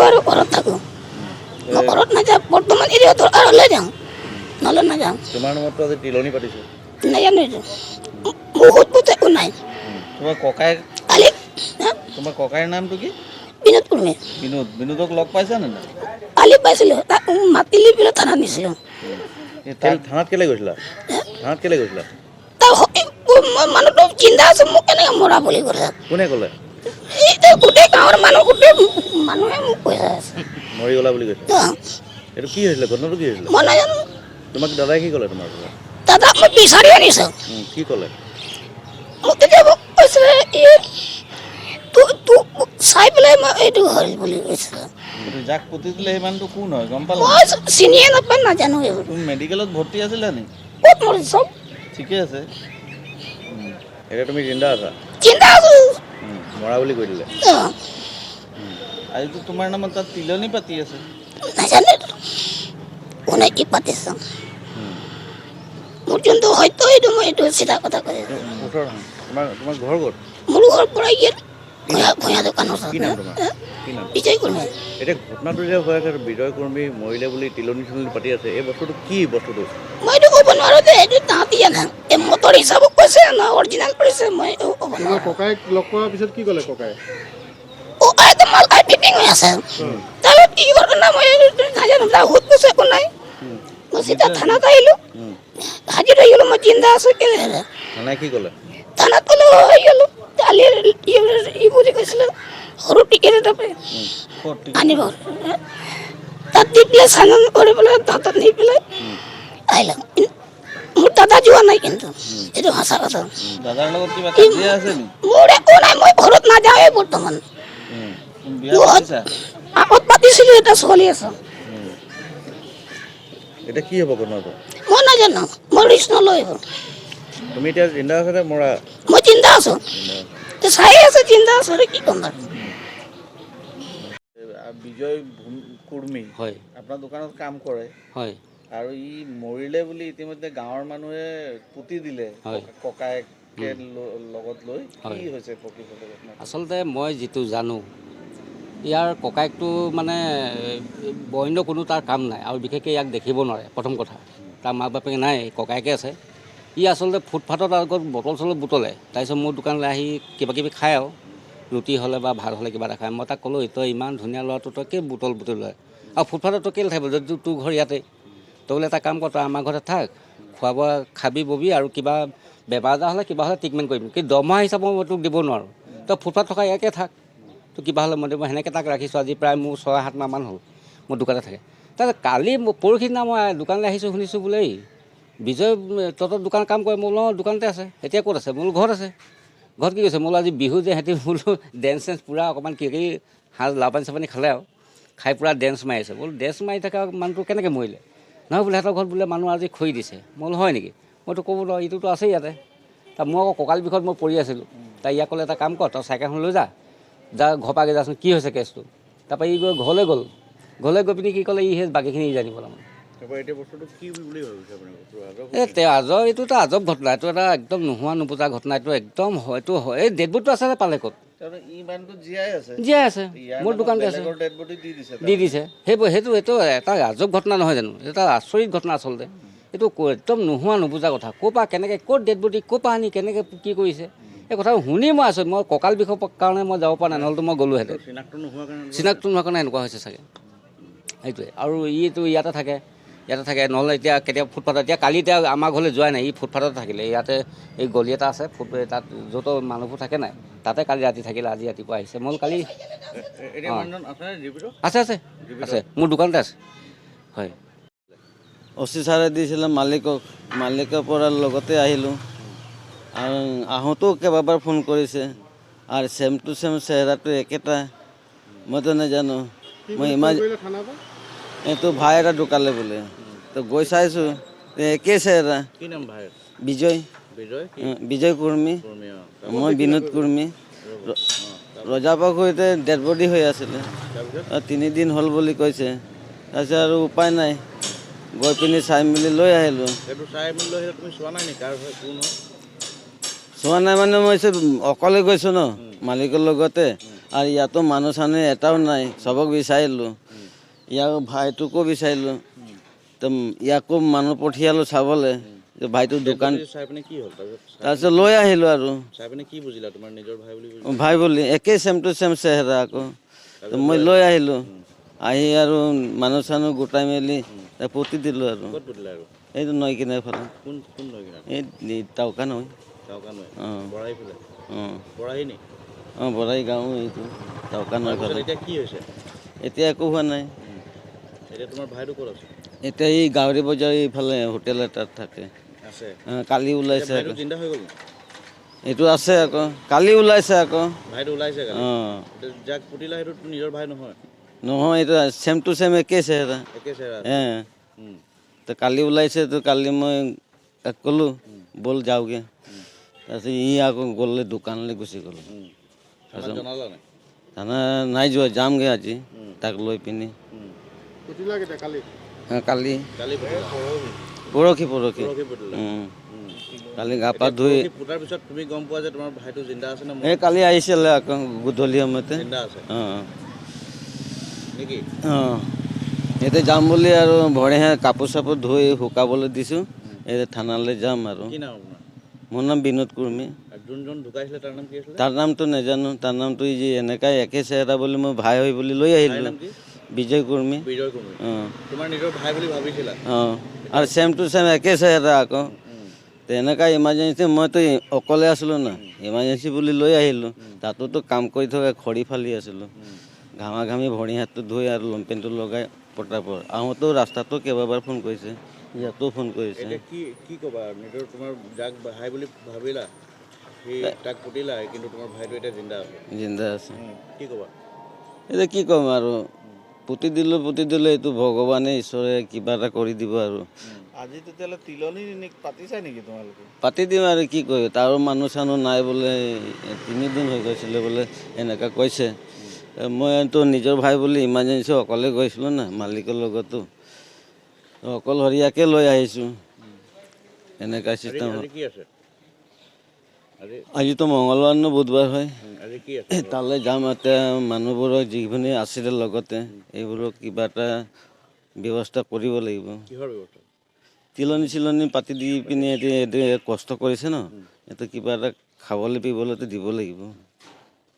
আৰু ঘৰত থাকোঁ মই ঘৰত নাযাওঁ বৰ্তমান এৰিয়াটো আৰু লৈ যাওঁ নহ'লে নাযাওঁ তোমাৰ নামতো আজি তিলনি পাতিছে নাজানো এইটো বহুত বহুত একো নাই তোমাৰ ককাই কালি তোমাৰ ককাইৰ নামটো কি বিনোদ কুৰ্মী বিনোদক লগ পাইছা নে নাই কালি পাইছিলোঁ তাক মাতিলি পেলাই থানাত নিছিলোঁ তাৰ থানাত কেলৈ গৈছিলা তাৰ মানুহটো চিন্তা আছে মোক কেনেকৈ মৰা বুলি ক'লে কোনে ক'লে এই গোটেই গাঁৱৰ মানুহে মোক কৈ আছে মৰি গ'লা বুলি কৈছে এইটো কি হৈছিলে ঘটনাটো কি হৈছিলে মই নাজানো তোমাক দাদাই কি ক'লে তোমাৰ পৰা দাদা মই বিচাৰি আনিছোঁ কি ক'লে মোক তেতিয়া কৈছে তোক চাই পেলাই মই এইটো হ'ল বুলি কৈছে যাক পুতি দিলে সেই মানুহটো কোন হয় গম পালা মই চিনিয়ে নাপায় নাজানো এইবোৰ তুমি মেডিকেলত ভৰ্তি আছিলা নি ক'ত মৰিছে চব ঠিকে আছে এতিয়া তুমি জিন্দা আছা চিন্তা আছো মৰা বুলি কৈ দিলে আজিতো তোমাৰ নামত তাত তিলনি পাতি আছে নাজানো কোনে কি পাতিছে মোৰ যোনটো হয়তো এইটো মই এইটো চিধা কথা কৈ আছোঁ তোমাৰ ঘৰ ক'ত মোৰ ঘৰৰ পৰা ইয়াত ভূঞা দোকানৰ কি নাম তোমাৰ কি নাম বিজয় কুৰ্মী এতিয়া ঘটনাটো যে হৈ আছে বিজয় কৰ্মী মৰিলে বুলি তিলনি পাতি আছে এই বস্তুটো কি বস্তুটো মই এইটো ক'ব নোৱাৰোঁ যে এইটো তাহাঁতি জানে এই মটৰ হিচাপত কৈছে না অৰিজিনেল কৰিছে মই এইটো ক'ব নোৱাৰোঁ ককাইক লগ কৰাৰ পিছত কি ক'লে ককাই ককাইতো মালখাই ফিটিং হৈ আছে তাৰপিছত কি ঘটনা মই নাজানো তাৰ সুধ কৈছে একো নাই মই চিধা থানাত আহিলোঁ হাজিৰ হৈ গ'লোঁ মই চিন্তা আছোঁ কেলে থানাই কি ক'লে থানাত ক'লে হৈ গ'লোঁ কালি ই বুলি কৈছিলে সৰু টিকেট এটা পাই আনিব তাত দি পেলাই চানন কৰি পেলাই তাত নি পেলাই আহিলোঁ মোৰ দাদা যোৱা নাই কিন্তু এইটো সঁচা কথা দাদাৰ লগত কিবা কাজিয়া আছে নি মোৰ একো নাই মই ঘৰত নাযাওঁৱে বৰ্তমান বিয়া পাতিছা আগত পাতিছিলোঁ এটা ছোৱালী আছে এতিয়া কি হ'ব ঘটনাটো মই নাজানো মই ৰিক্স নলওঁ এইবোৰ তুমি এতিয়া জিন্দা আছা নে মৰা মই চিন্তা আছোঁ চাই আছে চিন্তা আছোঁ কি ক'ম বাৰু বিজয় কুৰ্মী হয় আপোনাৰ দোকানত কাম কৰে হয় আৰু ই মৰিলে বুলি ইতিমধ্যে গাঁৱৰ মানুহে পুতি দিলে হয় ককায়েকে লগত লৈ হয় কি হৈছে প্ৰকৃততে ঘটনা আচলতে মই যিটো জানো ইয়াৰ ককায়েকটো মানে অন্য কোনো তাৰ কাম নাই আৰু বিশেষকৈ ইয়াক দেখিব নোৱাৰে প্ৰথম কথা তাৰ মাক বাপেকে নাই ককায়েকে আছে ই আচলতে ফুটপাথত আগত বটল চটল বুটলে তাৰপিছত মোৰ দোকানলৈ আহি কিবা কিবি খায় আৰু ৰুটি হ'লে বা ভাত হ'লে কিবা এটা খায় মই তাক ক'লোঁ তই ইমান ধুনীয়া ল'ৰাটো তই কেই বুটল বুটল লয় আৰু ফুটপাথত তই কেলৈ থাকিব যদি তোৰ ঘৰ ইয়াতে তই বোলে এটা কাম কৰ তই আমাৰ ঘৰতে থাক খোৱা বোৱা খাবি ববি আৰু কিবা বেমাৰ আজাৰ হ'লে কিবা হ'লে ট্ৰিটমেণ্ট কৰিম কিন্তু দৰমহা হিচাপত মই তোক দিব নোৱাৰোঁ তই ফুটপাথ থকা ইয়াকে থাক তোৰ কিবা হ'লে মই দিব সেনেকৈ তাক ৰাখিছোঁ আজি প্ৰায় মোৰ 6-7 মাহমান হ'ল মোৰ দোকানতে থাকে তাৰপিছত কালি পৰহি দিনা মই দোকানলৈ আহিছোঁ শুনিছোঁ বোলে এই বিজয় তহঁতৰ দোকান কাম কৰে মোৰ দোকানতে আছে এতিয়া ক'ত আছে মোৰ ঘৰত আছে ঘৰত কি কৈছে মোৰ আজি বিহু যে সিহঁতি বোলো ডেন্স চেন্স পূৰা অকণমান কি সাজ লাওপানী চাপানী খালে আৰু খাই পূৰা ডেন্স মাৰি আছে বোলো ডেন্স মাৰি থকা মানুহটো কেনেকৈ মৰিলে নহয় বোলে সিহঁতৰ ঘৰত বোলে মানুহ আজি খৰি দিছে মই বোলো হয় নেকি মইতো ক'ব নোৱাৰোঁ এইটোতো আছেই ইয়াতে তাৰ মই আকৌ কঁকাল বিষত মই পৰি আছিলোঁ তাই ইয়াক ক'লে এটা কাম কৰ তই চাইকেলখন লৈ যা ঘৰ পাগে যাচোন কি হৈছে কেছটো তাৰপৰা ই গৈ ঘৰলৈ গ'ল গৈ পিনি কি ক'লে ই সেই বাকীখিনি ই জানিব তাৰমানে এই আজব এইটোতো আজব ঘটনা এইটো এটা একদম নোহোৱা নোপোজা ঘটনা এইটো একদম হয়তো হয় এই ডেড বডিটো আছে পালে ক'ত জীয়াই আছে মোৰ দোকানতে আছে দি দিছে সেইটো এটা আজব ঘটনা নহয় জানো এটা আচৰিত ঘটনা আচলতে এইটো একদম নোহোৱা নোপোজা কথা ক'ৰ পৰা কেনেকৈ ক'ত ডেড বডি ক'ৰ পৰা আনি কেনেকৈ কি কৰিছে এই কথাটো শুনি মই আছোঁ মই কঁকাল বিষৰ কাৰণে মই যাব পৰা নাই নহ'লেতো মই গ'লোহেঁতেন চিনাক্ত নোহোৱাৰ কাৰণে এনেকুৱা হৈছে চাগে সেইটোৱে আৰু ইটো ইয়াতে থাকে নহ'লে এতিয়া কেতিয়াবা ফুটপাথত এতিয়া কালি এতিয়া আমাৰ ঘৰলৈ যোৱাই নাই ই ফুটপাথতে থাকিলে ইয়াতে এই গলি এটা আছে তাত য'ত মানুহবোৰ থাকে নাই তাতে কালি ৰাতি থাকিলে আজি ৰাতিপুৱা আহিছে মই কালি আছে মোৰ দোকানতে আছে হয় অচি ছাৰে দিছিলে মালিকৰ পৰা লগতে আহিলোঁ আৰু আহোঁতেও কেইবাবাৰ ফোন কৰিছে আৰু ছেম টু ছেম চেহেৰাটো একেটা মইতো নাজানো মই ইমান এইটো ভাই এটা ঢুকালে বোলে তো গৈ চাইছোঁ একেই চেহেৰা বিজয় কুৰ্মী মই বিনোদ কুৰ্মী ৰজাবাগ সৈতে ডেড বডি হৈ আছিলে 3 দিন হ'ল বুলি কৈছে তাৰপিছত আৰু উপায় নাই গৈ পিনি চাই মেলি লৈ আহিলোঁ চোৱা নাই মানে মই অকলে গৈছোঁ ন মালিকৰ লগতে আৰু ইয়াতো মানুহ চানুহ এটাও নাই, চবক বিচাৰিলোঁ, ইয়াৰ ভাইটোকো বিচাৰিলোঁ, তো ইয়াকো মানুহ পঠিয়ালোঁ চাবলৈ যে ভাইটোৰ দোকান, চাই পিনে কি হ'ল তাৰপিছত লৈ আহিলোঁ আৰু চাই পিনে কি বুজিলা তোমাৰ নিজৰ ভাই বুলি বুজিলা? ভাই বুলি, একেই চেম টু চেম চেহেৰা আকৌ। তো মই লৈ আহিলোঁ, আহি আৰু মানুহ চানুহ গোটাই মেলি পুতি দিলোঁ আৰু। ক'ত পুতিলা আৰু? এইটো নৈ কিনাৰ ফালে, কোন কোন লৈ কিনা? এই টাউকা নৈ। টাউকা নৈ? অঁ বৰাহি ফালে? অঁ বৰাহি নি? অঁ বৰাই গাঁও এইটো টাউকা নৈ তাৰপিছত ফালে। এতিয়া কি হৈছে? এতিয়া একো হোৱা নাই। এতিয়া তোমাৰ ভাইটো ক'ত আছে? এতিয়া এই গাঁৱৰী বজাৰ এইফালে হোটেল এটাত থাকে। আছে? কালি এতিয়া ওলাইছে ভাইটো আকৌ, জিন্দা হৈ গ'ল নি? এইটো আছে আকৌ, কালি ওলাইছে আকৌ। ভাইটো ওলাইছে কালি? অঁ এতিয়া যাক পুতিলা সেইটো নিজৰ ভাই নহয়? নহয়, এইটো চেম টু চেম একেই চেহেৰা। একে চেহেৰা? তো কালি ওলাইছে, তো কালি মই তাক ক'লোঁ ব'ল যাওঁগৈ, তাৰপিছত ই আকৌ গ'লে দোকানলৈ গুচি গ'ল। থানাত জনালা নাই? থানা নাই যোৱা, যামগৈ আজি তাক লৈ পিনি। পুতিলা কেতিয়া কালি? কালি কালি পুতিলা? পৰহি পৰহি পুতিলা? কালি গা পা ধুই পৰহি পুতাৰ পিছত তুমি গম পোৱা যে তোমাৰ ভাইটো জিন্দা আছে নে এই কালি আহিছিলে আকৌ গধূলি সময়তে। জিন্দা আছে অঁ নেকি? অঁ এতিয়া যাম বুলি আৰু ভৰিহে কাপোৰ চাপোৰ ধুই শুকাবলৈ দিছোঁ, এই থানালৈ যাম আৰু। কি নাম আপোনাৰ? মোৰ নাম বিনোদ কুৰ্মী। আৰু যোনজন ঢুকাইছিলে তাৰ নাম কি আছিলে? তাৰ নামটো নাজানো, তাৰ নামটো যে এনেকাই একে চেহেৰা বুলি মই ভাই হৈ বুলি লৈ ভাইৰ আহিলোঁ, নাম কি? বিজয় কুৰ্মী। বিজয় কুৰ্মী? অঁ তোমাৰ নিজৰ ভাই বুলি ভাবিছিলা? অঁ আৰু চেম টু চেম একে চেহেৰা আকৌ। তেনেকুৱা ইমাৰ্জেঞ্চি, মইতো অকলে আছিলোঁ না, ইমাৰ্জেঞ্চি বুলি লৈ আহিলোঁ, তাতোতো কাম কৰি থকা খৰি ফালি আছিলোঁ, ঘামা ঘামি ভৰি হাতটো ধুই আৰু লংপেণ্টটো লগাই পটাপট আহোঁতেও ৰাস্তাতো কেইবাবাৰ ফোন কৰিছে, ইয়াতো ফোন কৰিছে। এতিয়া কি ক'বা? নিজৰ তোমাৰ যাক ভাই বুলি ভাবিলা সি তাক পুতিলা, কিন্তু তোমাৰ ভাইটো এতিয়া জিন্দা আছে। জিন্দা আছে। কি ক'বা? এতিয়া কি ক'ম আৰু, পুতি দিলোঁ, এইটো ভগৱানে ঈশ্বৰে কিবা এটা কৰি দিব আৰু। আজি তেতিয়াহ'লে তিলনি পাতিছা নেকি তোমালোকে? পাতি দিম আৰু কি কয়, তাৰো মানুহ চানুহ নাই বোলে, 3 দিন হৈ গৈছিলে বোলে এনেকুৱা কৈছে। মইতো নিজৰ ভাই বুলি ইমাৰ্জেঞ্চি অকলে গৈছিলোঁ না, মালিকৰ লগতো অকলশৰীয়াকৈ লৈ আহিছোঁ, এনেকুৱা চিষ্টেম। আজি কি আছে? আজিতো মঙলবাৰ ন, বুধবাৰ হয়। আজি কি আছে? তালৈ যাম, এতিয়া মানুহবোৰক যিখিনি আছিলে লগতে এইবোৰক কিবা এটা ব্যৱস্থা কৰিব লাগিব। কিহৰ ব্যৱস্থা? তিলনি চিলনি পাতি দি পিনি এতিয়া কষ্ট কৰিছে ন, এতিয়া কিবা এটা খাবলৈ পিবলৈতো দিব লাগিব।